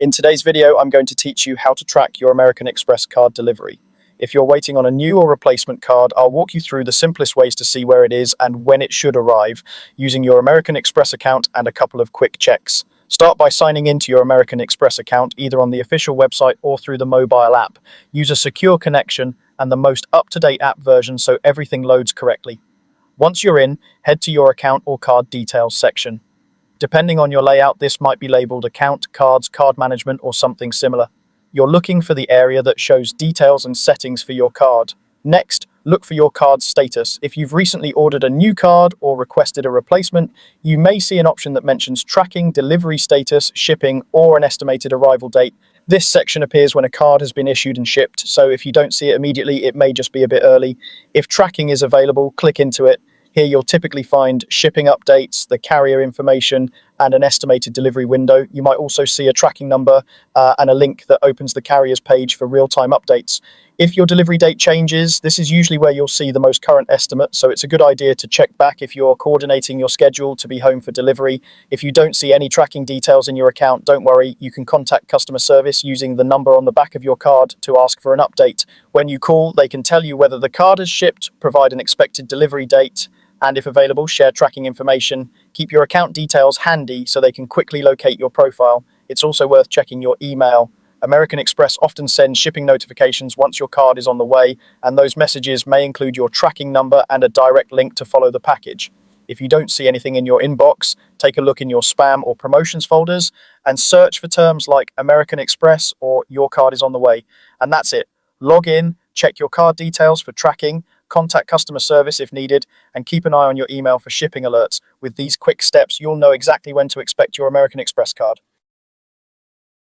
In today's video, I'm going to teach you how to track your American Express card delivery. If you're waiting on a new or replacement card, I'll walk you through the simplest ways to see where it is and when it should arrive using your American Express account and a couple of quick checks. Start by signing into your American Express account either on the official website or through the mobile app. Use a secure connection and the most up-to-date app version so everything loads correctly. Once you're in, head to your account or card details section. Depending on your layout, this might be labeled Account, Cards, Card Management, or something similar. You're looking for the area that shows details and settings for your card. Next, look for your card's status. If you've recently ordered a new card or requested a replacement, you may see an option that mentions tracking, delivery status, shipping, or an estimated arrival date. This section appears when a card has been issued and shipped, so if you don't see it immediately, it may just be a bit early. If tracking is available, click into it. Here you'll typically find shipping updates, the carrier information, and an estimated delivery window. You might also see a tracking number and a link that opens the carrier's page for real-time updates. If your delivery date changes, this is usually where you'll see the most current estimate, so it's a good idea to check back if you're coordinating your schedule to be home for delivery. If you don't see any tracking details in your account, don't worry, you can contact customer service using the number on the back of your card to ask for an update. When you call, they can tell you whether the card is shipped, provide an expected delivery date, and if available, share tracking information. Keep your account details handy so they can quickly locate your profile. It's also worth checking your email. American Express often sends shipping notifications once your card is on the way, and those messages may include your tracking number and a direct link to follow the package. If you don't see anything in your inbox, take a look in your spam or promotions folders and search for terms like American Express or your card is on the way. And that's it. Log in, check your card details for tracking, contact customer service if needed, and keep an eye on your email for shipping alerts. With these quick steps, you'll know exactly when to expect your American Express card.